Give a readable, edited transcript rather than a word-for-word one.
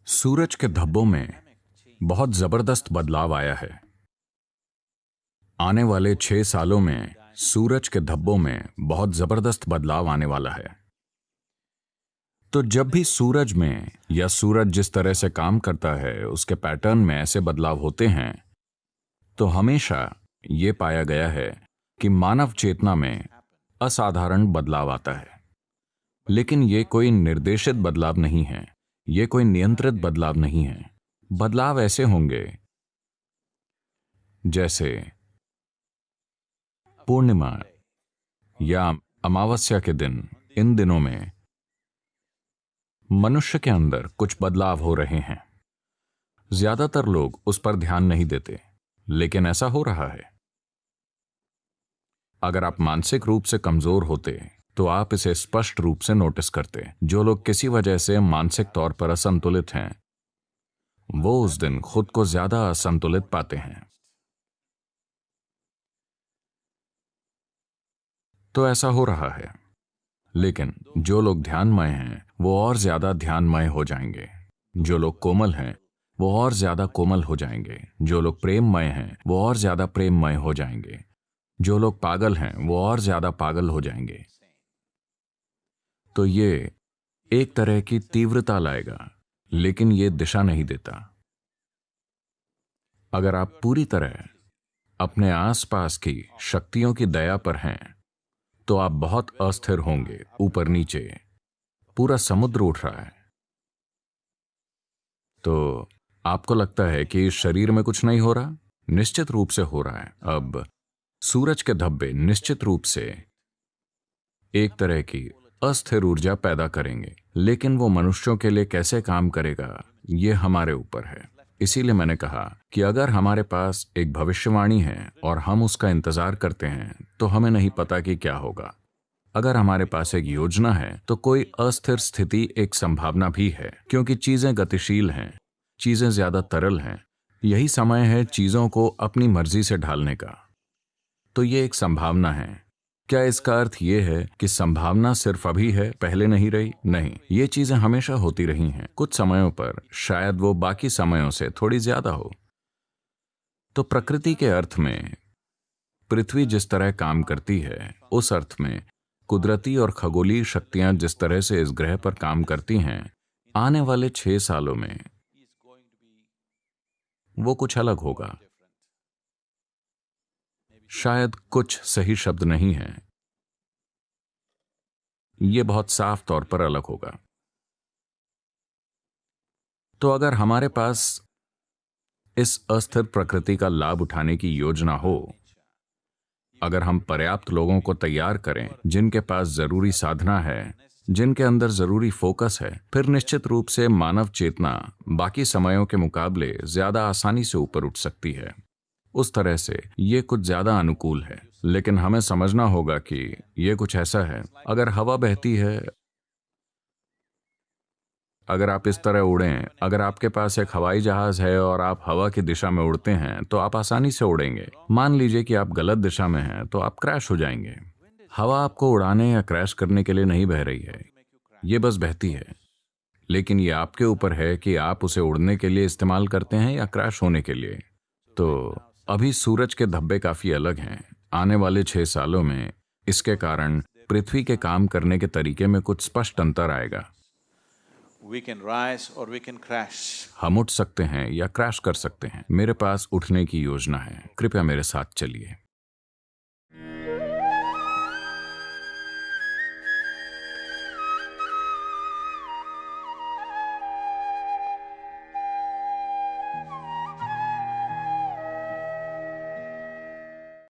सूरज के धब्बों में बहुत जबरदस्त बदलाव आया है। आने वाले 6 सालों में सूरज के धब्बों में बहुत जबरदस्त बदलाव आने वाला है। तो जब भी सूरज में या सूरज जिस तरह से काम करता है उसके पैटर्न में ऐसे बदलाव होते हैं, तो हमेशा ये पाया गया है कि मानव चेतना में असाधारण बदलाव आता है। लेकिन ये कोई निर्देशित बदलाव नहीं है, ये कोई नियंत्रित बदलाव नहीं है। बदलाव ऐसे होंगे जैसे पूर्णिमा या अमावस्या के दिन, इन दिनों में मनुष्य के अंदर कुछ बदलाव हो रहे हैं। ज्यादातर लोग उस पर ध्यान नहीं देते, लेकिन ऐसा हो रहा है। अगर आप मानसिक रूप से कमजोर होते तो आप इसे स्पष्ट रूप से नोटिस करते। जो लोग किसी वजह से मानसिक तौर पर असंतुलित हैं, वो उस दिन खुद को ज्यादा असंतुलित पाते हैं। तो ऐसा हो रहा है। लेकिन जो लोग ध्यानमय हैं वो और ज्यादा ध्यानमय हो जाएंगे। जो लोग कोमल हैं वो और ज्यादा कोमल हो जाएंगे। जो लोग प्रेममय हैं वो और ज्यादा प्रेममय हो जाएंगे। जो लोग पागल हैं वो और ज्यादा पागल हो जाएंगे। तो ये एक तरह की तीव्रता लाएगा, लेकिन ये दिशा नहीं देता। अगर आप पूरी तरह अपने आसपास की शक्तियों की दया पर हैं, तो आप बहुत अस्थिर होंगे। ऊपर नीचे पूरा समुद्र उठ रहा है, तो आपको लगता है कि इस शरीर में कुछ नहीं हो रहा। निश्चित रूप से हो रहा है। अब सूरज के धब्बे निश्चित रूप से एक तरह की अस्थिर ऊर्जा पैदा करेंगे, लेकिन वो मनुष्यों के लिए कैसे काम करेगा, ये हमारे ऊपर है। इसीलिए मैंने कहा कि अगर हमारे पास एक भविष्यवाणी है और हम उसका इंतजार करते हैं, तो हमें नहीं पता कि क्या होगा। अगर हमारे पास एक योजना है, तो कोई अस्थिर स्थिति एक संभावना भी है, क्योंकि चीजें गतिशील हैं, चीजें ज्यादा तरल हैं। यही समय है चीजों को अपनी मर्जी से ढालने का। तो ये एक संभावना है। क्या इसका अर्थ ये है कि संभावना सिर्फ अभी है, पहले नहीं रही? नहीं, ये चीजें हमेशा होती रही हैं। कुछ समयों पर शायद वो बाकी समयों से थोड़ी ज्यादा हो। तो प्रकृति के अर्थ में पृथ्वी जिस तरह काम करती है, उस अर्थ में कुदरती और खगोलीय शक्तियां जिस तरह से इस ग्रह पर काम करती हैं, आने वाले 6 सालों में वो कुछ अलग होगा। शायद कुछ सही शब्द नहीं है, ये बहुत साफ तौर पर अलग होगा। तो अगर हमारे पास इस अस्थिर प्रकृति का लाभ उठाने की योजना हो, अगर हम पर्याप्त लोगों को तैयार करें जिनके पास जरूरी साधना है, जिनके अंदर जरूरी फोकस है, फिर निश्चित रूप से मानव चेतना बाकी समयों के मुकाबले ज्यादा आसानी से ऊपर उठ सकती है। उस तरह से ये कुछ ज्यादा अनुकूल है। लेकिन हमें समझना होगा कि ये कुछ ऐसा है, अगर हवा बहती है, अगर आप इस तरह उड़ें, अगर आपके पास एक हवाई जहाज है और आप हवा की दिशा में उड़ते हैं, तो आप आसानी से उड़ेंगे। मान लीजिए कि आप गलत दिशा में हैं, तो आप क्रैश हो जाएंगे। हवा आपको उड़ाने या क्रैश करने के लिए नहीं बह रही है, ये बस बहती है। लेकिन ये आपके ऊपर है कि आप उसे उड़ने के लिए इस्तेमाल करते हैं या क्रैश होने के लिए। तो अभी सूरज के धब्बे काफी अलग हैं। आने वाले 6 सालों में इसके कारण पृथ्वी के काम करने के तरीके में कुछ स्पष्ट अंतर आएगा। हम उठ सकते हैं या क्रैश कर सकते हैं। मेरे पास उठने की योजना है, कृपया मेरे साथ चलिए।